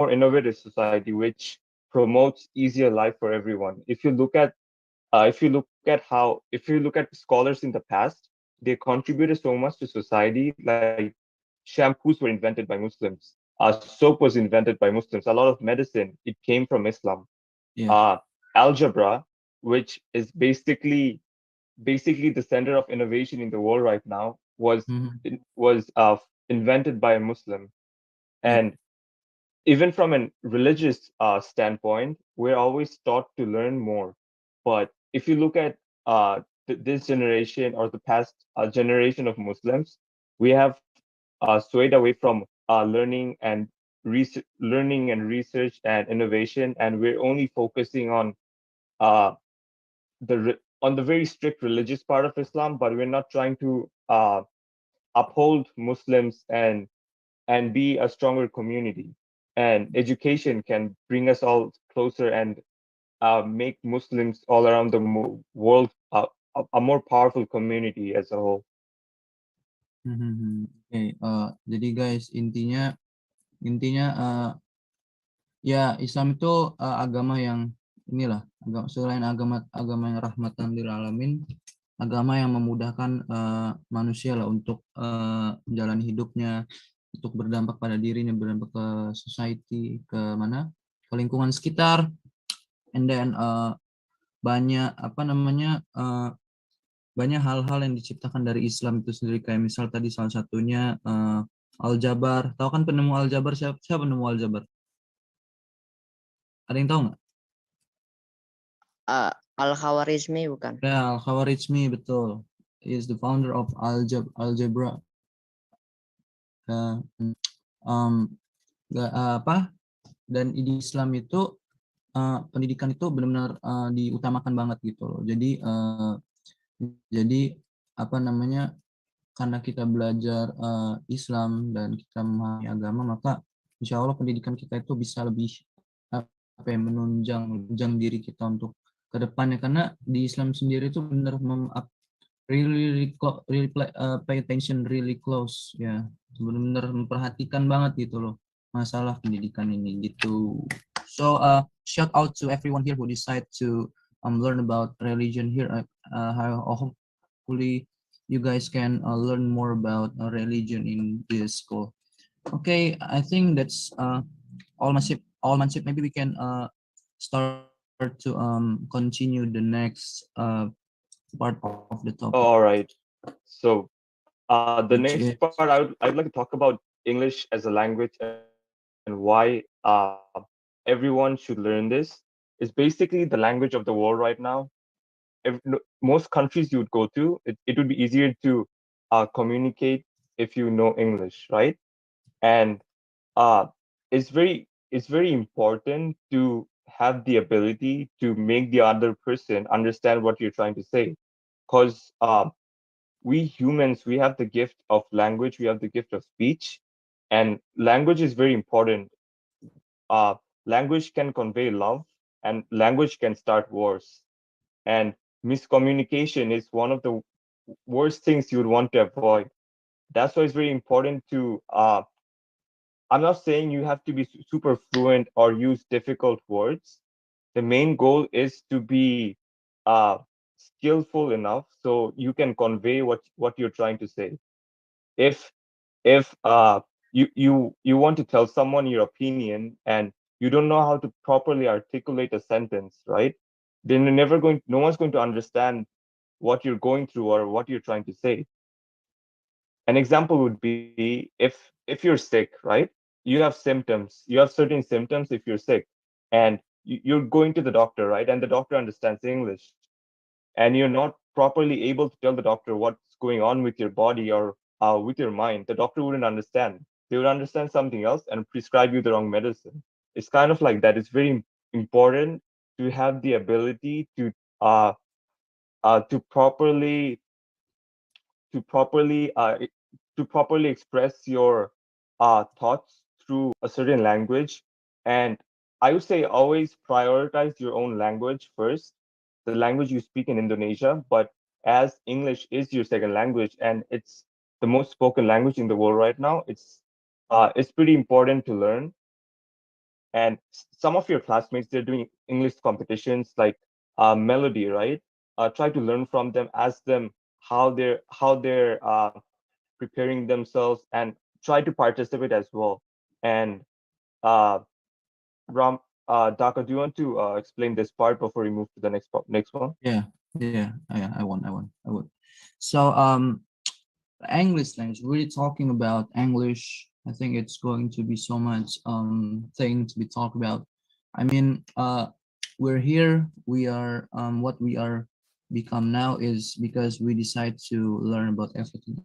more innovative society which promotes easier life for everyone. If you look at scholars in the past, they contributed so much to society. Like shampoos were invented by Muslims. Soap was invented by Muslims. A lot of medicine, it came from Islam. Yeah. Uh, Algebra, which is basically the center of innovation in the world right now, Mhm. was invented by a Muslim. Yeah. And even from a religious standpoint, we're always taught to learn more. But if you look at this generation or the past generation of Muslims, we have swayed away from learning and research and innovation, and we're only focusing uh, on the very strict religious part of Islam, but we're not trying to uphold Muslims and be a stronger community. And education can bring us all closer and make Muslims all around the world a more powerful community as a whole. Oke, jadi guys, intinya ya Islam itu agama yang inilah, selain agama yang rahmatan lil alamin, agama yang memudahkan manusia lah untuk menjalani hidupnya, untuk berdampak pada dirinya, berdampak ke society, ke mana, ke lingkungan sekitar, and then banyak apa namanya banyak hal-hal yang diciptakan dari Islam itu sendiri, kayak misal tadi salah satunya Al-Jabar. Tahu kan penemu Al-Jabar siapa penemu Al-Jabar? Ada yang tahu nggak? Al-Khawarizmi bukan? Ya, Al-Khawarizmi, betul. He is the founder of Algebra. Apa? Dan di Islam itu pendidikan itu benar-benar diutamakan banget gitu loh. Jadi apa namanya? Karena kita belajar Islam dan kita memahami agama, maka insya Allah pendidikan kita itu bisa lebih apa ya, menunjang diri kita untuk ke depannya, karena di Islam sendiri itu benar pay attention really close ya, benar-benar memperhatikan banget gitu loh masalah pendidikan ini gitu. So shout out to everyone here who decide to learn about religion here. Hopefully you guys can learn more about religion in this school. Okay, I think that's all Mansip. Maybe we can start to continue the next part of the topic, All right. So the which next is part, I'd like to talk about English as a language and why everyone should learn this. It's basically the language of the world right now. Most countries you would go to, it would be easier to communicate if you know English, right? And uh, it's very important to have the ability to make the other person understand what you're trying to say, because we humans, we have the gift of language, we have the gift of speech, and language is very important. uh, Language can convey love, and language can start wars. And miscommunication is one of the worst things you would want to avoid. That's why it's very important to. I'm not saying you have to be super fluent or use difficult words. The main goal is to be uh, skillful enough so you can convey what you're trying to say. If if you want to tell someone your opinion and you don't know how to properly articulate a sentence, right? Then no one's going to understand what you're going through or what you're trying to say. An example would be if you're sick, right? You have certain symptoms if you're sick, and you're going to the doctor, right? And the doctor understands English, and you're not properly able to tell the doctor what's going on with your body or with your mind. The doctor wouldn't understand. They would understand something else and prescribe you the wrong medicine. It's kind of like that. It's very important to have the ability uh, to to properly uh, to properly express your thoughts through a certain language. And I would say always prioritize your own language first, the language you speak in Indonesia. But as English is your second language and it's the most spoken language in the world right now, it's pretty important to learn. and some of your classmates, they're doing English competitions like Melody, right? Try to learn from them, ask them how they're preparing themselves, and try to participate as well. And uh, Ram, Daka, do you want to explain this part before we move to the next one? Yeah, I would. So English language, really talking about English, I think it's going to be so much thing to be talked about. I mean, we're here, we are what we are become now is because we decide to learn about everything,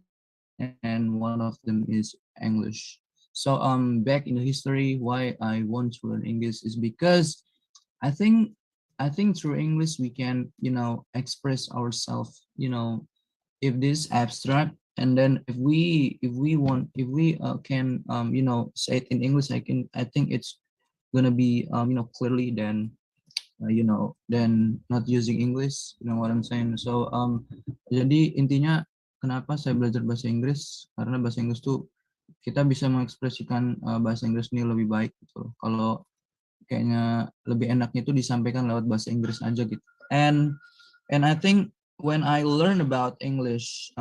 and one of them is English. So back in the history, why I want to learn English is because I think I think through English we can, express ourselves, if this abstract, and then if we can say it in English, I think it's gonna be clearly than not using English, you know what I'm saying. So jadi intinya kenapa saya belajar bahasa Inggris, karena bahasa Inggris tuh kita bisa mengekspresikan bahasa Inggris ini lebih baik gitu. Kalau kayaknya lebih enaknya itu disampaikan lewat bahasa Inggris aja gitu. And I think when I learn about English,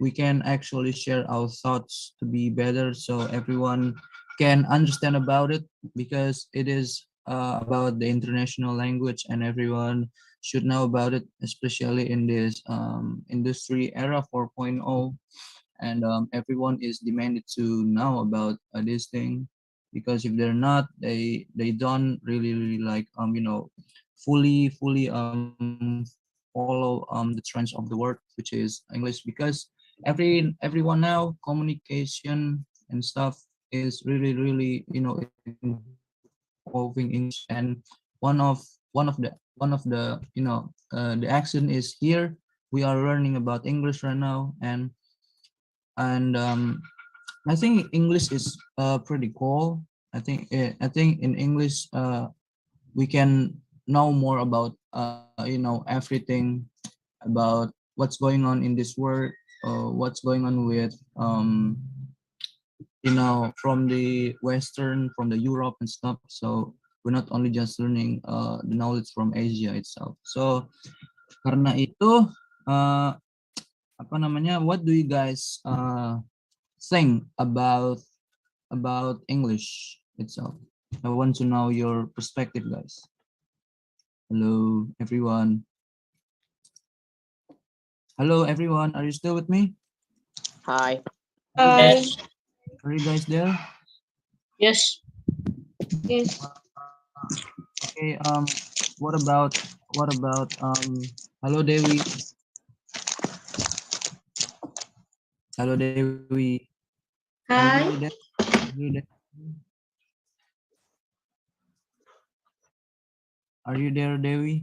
we can actually share our thoughts to be better, so everyone can understand about it, because it is about the international language, and everyone should know about it, especially in this industry era 4.0, and everyone is demanded to know about this thing, because if they're not, they don't really like fully follow the trends of the world, which is English, because everyone now communication and stuff is really involving English. And one of one of the the accent is here. We are learning about English right now, and I think English is pretty cool. I think in English we can know more about everything about what's going on in this world, what's going on with from the Western, from the Europe and stuff. So we're not only just learning the knowledge from Asia itself. So karena itu apa namanya? What do you guys think about English itself? I want to know your perspective, guys. Hello, everyone. Hello, everyone. Are you still with me? Hi. Yes. Are you guys there? Yes. Yes. Okay. What about hello, Dewi. Hello, Dewi. Are you Hi. there? Are you there? Are you there, Dewi?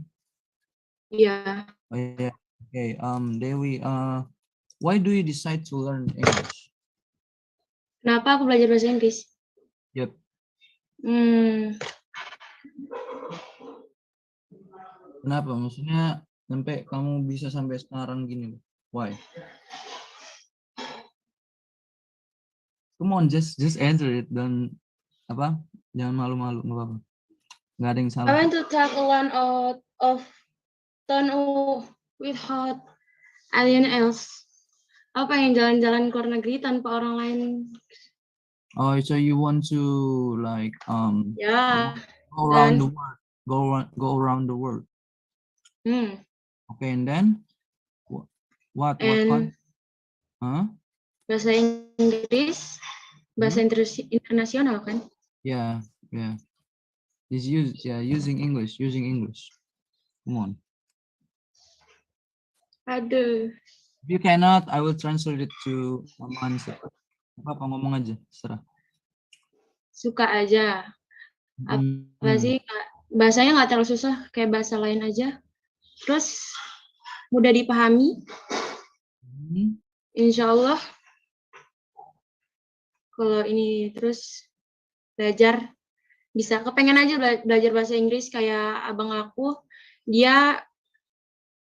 Yeah. Oh, yeah. Okay. Dewi. Why do you decide to learn English? Kenapa aku belajar bahasa Inggris? Yep. Kenapa? Maksudnya sampai kamu bisa sampai sekarang gini? Why? Come on, just answer it. Dan apa? Jangan malu-malu, nggak apa-apa. Nggak ada yang I salah. want to talk one out of turn without alien else. Apa yang jalan-jalan ke luar negeri tanpa orang lain? Oh, so you want to like Ya. go around Dan the world, go around the world. Okay, and then what and Huh? bahasa Inggris, bahasa internasional kan? Yeah. Is using English. Come on. Aduh. If you cannot, I will translate it to Maman. Apa ngomong aja, serah. Suka aja. Apa sih, bahasanya nggak terlalu susah, kayak bahasa lain aja. Terus mudah dipahami. Insya Allah kalau ini terus belajar, bisa kepengen aja belajar bahasa Inggris kayak abang aku, dia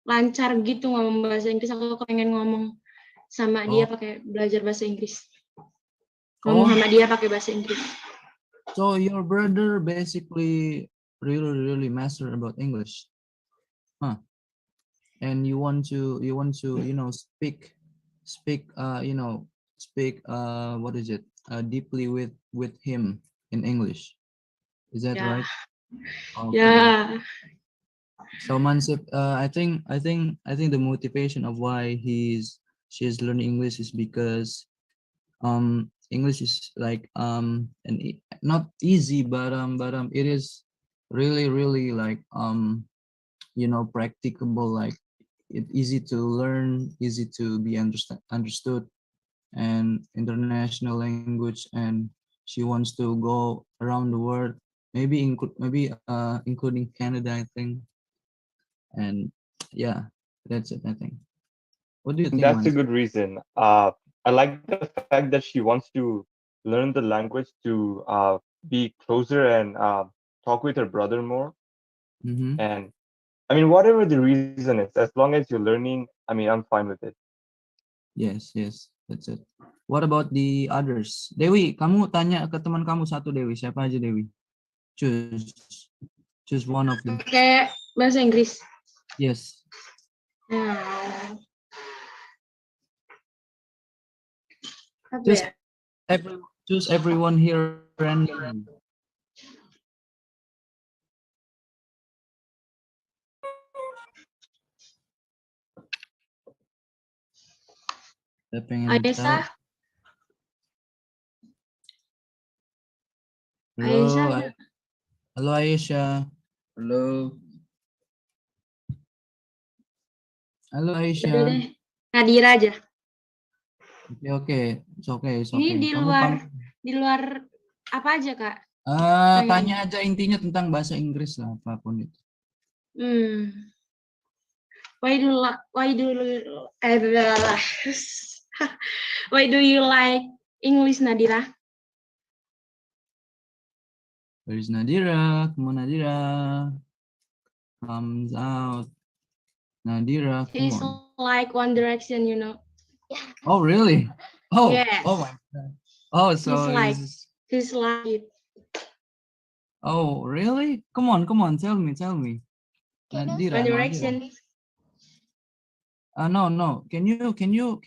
lancar gitu ngomong bahasa Inggris. Aku kepengen ngomong sama dia pakai belajar bahasa Inggris. Ngomong sama dia pakai bahasa Inggris. So your brother basically really master about English, huh? And you want to speak what is it deeply with him in English. Is that Ya, right? Okay. ya, So Mansip, I think the motivation of why she's learning English is because English is like not easy, but it is really like practicable, like it easy to learn, easy to be understood, and international language, and she wants to go around the world, including Canada, I think. And yeah, that's it, I think. What do you think, That's a Mans? good reason. I like the fact that she wants to learn the language to be closer and talk with her brother more. Mm-hmm. And I mean, whatever the reason is, as long as you're learning, I mean, I'm fine with it. Yes, that's it. What about the others? Dewi, kamu tanya ke teman kamu satu, Dewi. Siapa aja, Dewi? Choose one of them. pakai bahasa Inggris. Yes. Nah, apa Choose ya? choose everyone here randomly. Saya pengen Aisyah, tahu. Halo, Aisyah, halo Aisyah. Halo. Halo udah Aisyah. deh. Nadira aja. Oke. It's okay, it's Ini okay. di Kamu luar apa aja, Kak? tanya Pengennya. aja intinya tentang bahasa Inggris lah, apapun itu. Why do why do you like English, Nadira? Where is Nadira? Come on, Nadira. Comes out. Nadira, come She's on. like One Direction, you know. Oh, really? Oh, Yes. oh my God. Oh, so She's like it. oh, really? Come on, tell me. Nadira, One Nadira. Direction. No. Can you can you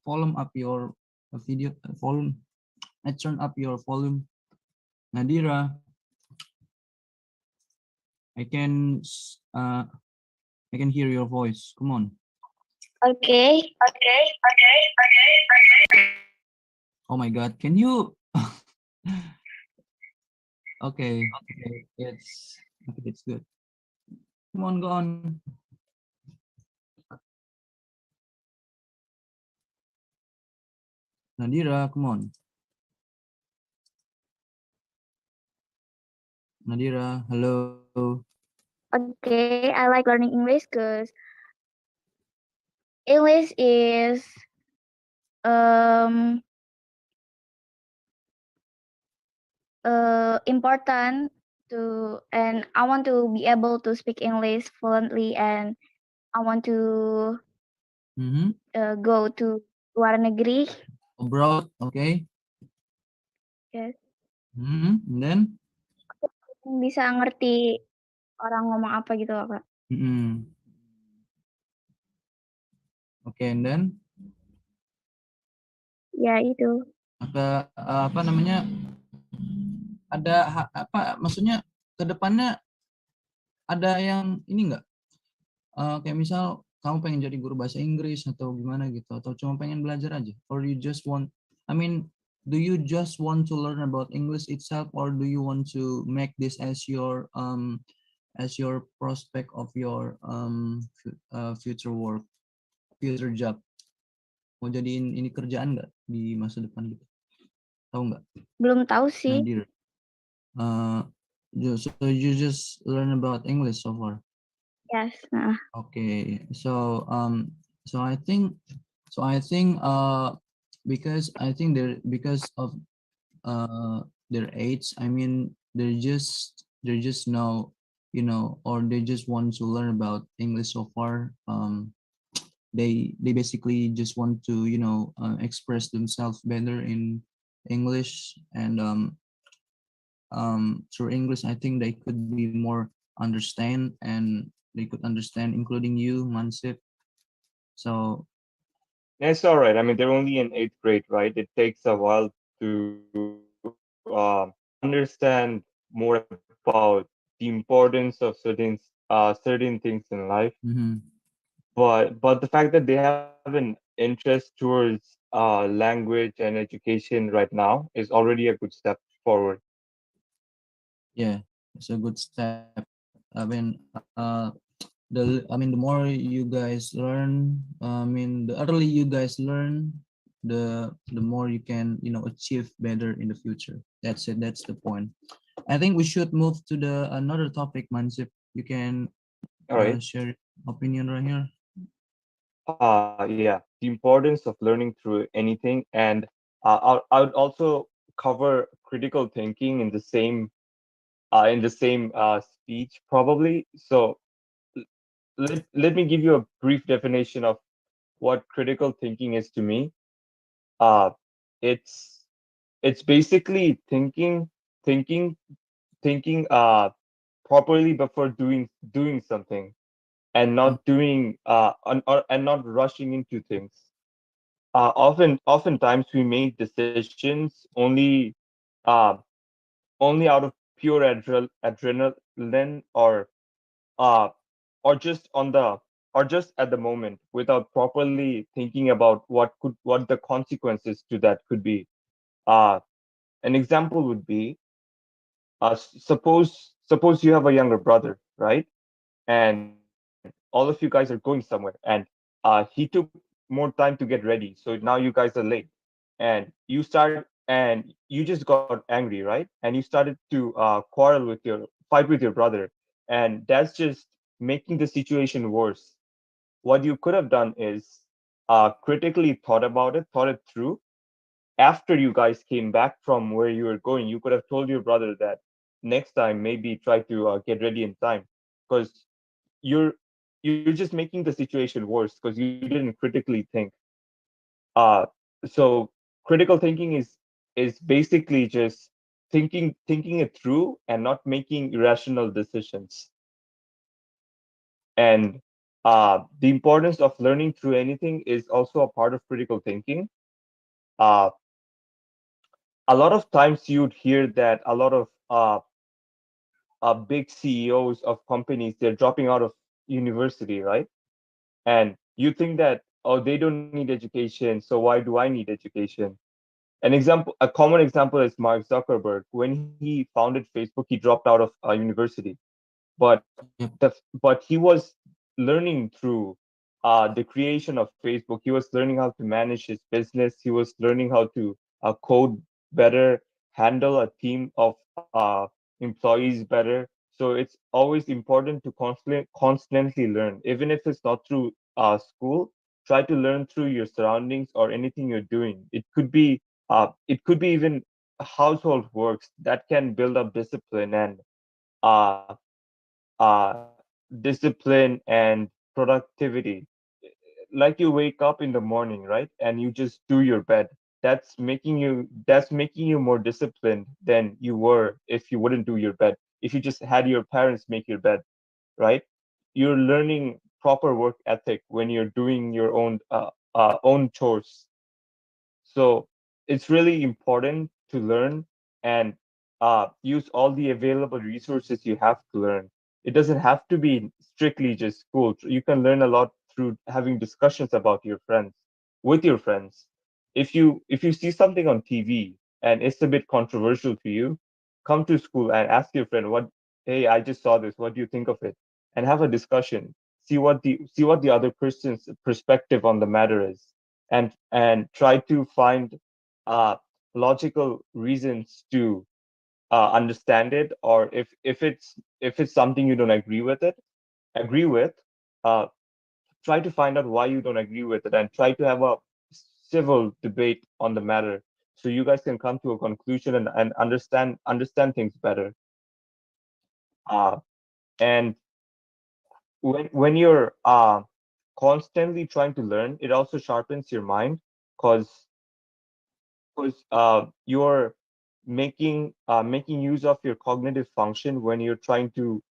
volume up your video volume? Turn up your volume, Nadira. I can hear your voice. Come on. Okay. Oh my God. Can you? Okay. It's good. Come on, go on. Nadira, come on. Nadira, hello. Okay, I like learning English because English is important and I want to be able to speak English fluently, and I want to go to luar negeri. Abroad, okay. Yes. And then? Bisa ngerti orang ngomong apa gitu loh, Kak. Okay, and then? Ya itu. Apa namanya? Ada maksudnya ke depannya ada yang ini enggak? Kayak misal kamu pengen jadi guru bahasa Inggris atau gimana gitu, atau cuma pengen belajar aja, or you just want, I mean, do you just want to learn about English itself, or do you want to make this as your prospect of your future work, future job? Mau jadiin ini kerjaan nggak di masa depan gitu? Tahu nggak? Belum tahu sih. Nadir. So you just learn about English so far? Yes. Okay. So I think because of their age, I mean they're just now, or they just want to learn about English so far. They basically just want to express themselves better in English, and through English, I think they could be more understand, and they could understand, including you, Mansip. So It's all right. I mean, they're only in eighth grade, right? It takes a while to understand more about the importance of certain things in life. But the fact that they have an interest towards language and education right now is already a good step forward. yeah, it's a good step. The more you guys learn, the early you guys learn, the more you can, achieve better in the future. That's it. That's the point. I think we should move to the another topic, Mansip. You can All right. share your opinion right here. Yeah, the importance of learning through anything, and I would also cover critical thinking in the same speech probably. So let me give you a brief definition of what critical thinking is to me. Uh, it's it's basically thinking, thinking properly before doing something, and not doing and not rushing into things. Oftentimes we make decisions uh, only out of pure adrenaline, uh, or just on the or just at the moment, without properly thinking about what the consequences to that could be. Uh, an example would be, suppose you have a younger brother, right? And all of you guys are going somewhere, and he took more time to get ready, so now you guys are late, and you just got angry, right? And you started to fight with your brother, and that's just making the situation worse. What you could have done is critically thought it through. After you guys came back from where you were going, you could have told your brother that next time maybe try to get ready in time, because you're you're just making the situation worse because you didn't critically think. Uh, so critical thinking is basically just thinking it through and not making irrational decisions. And the importance of learning through anything is also a part of critical thinking. Uh, a lot of times you'd hear that a lot of big CEOs of companies, they're dropping out of university, right? And you think that, oh, they don't need education, so why do I need education? A common example is Mark Zuckerberg. When he founded Facebook, he dropped out of university, but but he was learning through the creation of Facebook. He was learning how to manage his business. He was learning how to code better, handle a team of employees better. So it's always important to constantly learn, even if it's not through school. Try to learn through your surroundings or anything you're doing. It could be even household works that can build up discipline and uh, discipline and productivity. Like you wake up in the morning, right? And you just do your bed. That's making you more disciplined than you were if you wouldn't do your bed. If you just had your parents make your bed, right? You're learning proper work ethic when you're doing your own chores. So it's really important to learn and use all the available resources you have to learn. It doesn't have to be strictly just school. You can learn a lot through having discussions about your friends with your friends. If you see something on TV and it's a bit controversial to you, come to school and ask your friend, what, hey, I just saw this. What do you think of it? And have a discussion. See what the other person's perspective on the matter is, and try to find uh, logical reasons to understand it, or if it's something you don't agree with, uh, try to find out why you don't agree with it, and try to have a civil debate on the matter, so you guys can come to a conclusion and understand things better. And when you're constantly trying to learn, it also sharpens your mind, because because you're making use of your cognitive function when you're trying to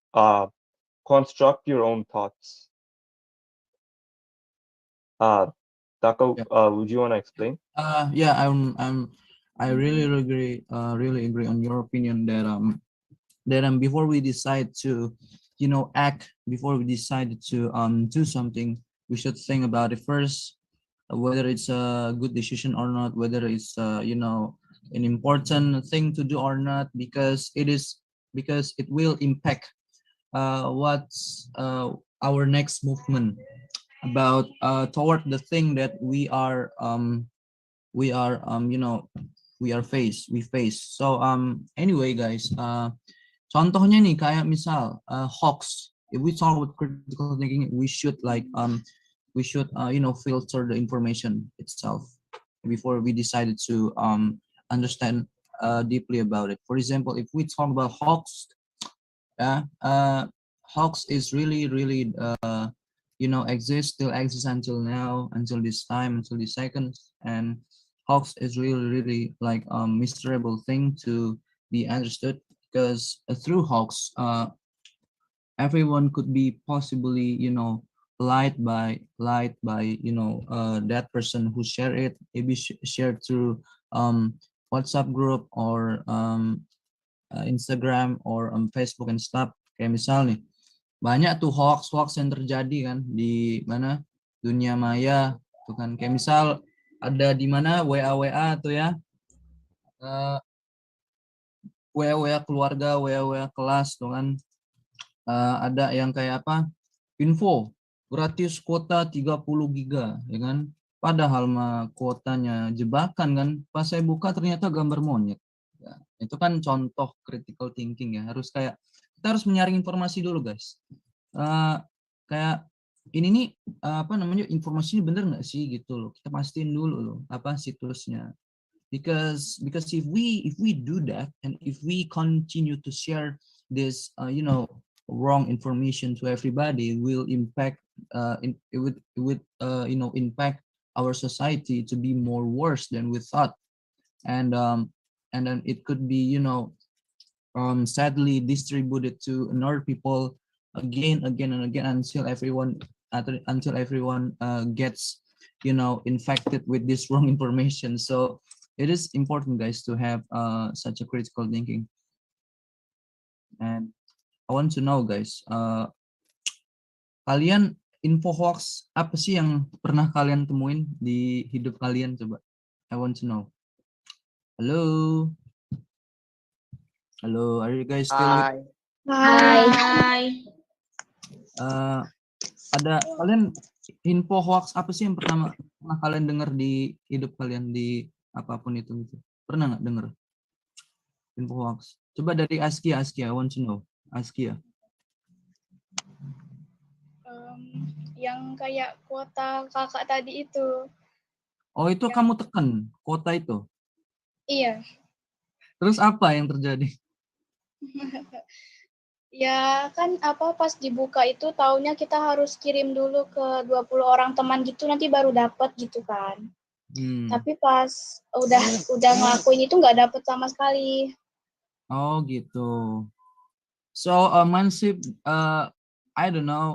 construct your own thoughts. Tako, would you want to explain? Yeah, I really agree on your opinion that before we decide to, act, before we decide to do something, we should think about it first, whether it's a good decision or not, whether it's an important thing to do or not, because it will impact what's our next movement about toward the thing that we are we face. So anyway guys, contohnya nih kayak misal hoax. If we talk about critical thinking, we should filter the information itself before we decided to understand deeply about it. For example, if we talk about hoax, hoax is really still exists until now, until this time, until this second, and hoax is really like a miserable thing to be understood, because through hoax everyone could be possibly lied by that person who share it, maybe shared through WhatsApp group or Instagram or Facebook and stuff. Kayak misal nih, banyak tuh hoax yang terjadi kan di mana dunia maya tuh kan, kayak misal ada di mana WA tuh ya, WA keluarga, WA kelas tuh kan, ada yang kayak apa, info gratis kuota 30 giga ya kan, padahal mah kuotanya jebakan kan, pas saya buka ternyata gambar monyet ya. Itu kan contoh critical thinking ya, kita harus menyaring informasi dulu guys. Kayak ini nih informasinya bener nggak sih gitu loh, kita pastiin dulu loh apa situsnya, because if we do that, and if we continue to share this wrong information to everybody, will impact it would impact our society to be more worse than we thought, and then it could be sadly distributed to another people again and again until everyone gets infected with this wrong information. So it is important guys to have such a critical thinking. And I want to know guys, kalian info hoax apa sih yang pernah kalian temuin di hidup kalian, coba? I want to know. Halo, are you guys still with? Hai. Ada kalian info hoax apa sih yang pernah kalian dengar di hidup kalian, di apapun itu gitu? Pernah nggak dengar info hoax? Coba dari Askia, I want to know. Askia. Yang kayak kuota kakak tadi itu. Oh, itu kamu tekan kuota itu? Iya. Terus apa yang terjadi? Ya kan pas dibuka itu taunya kita harus kirim dulu ke 20 orang teman gitu, nanti baru dapat gitu kan. Tapi pas udah ngelakuin itu nggak dapet sama sekali. Oh gitu. So Mansib, I don't know.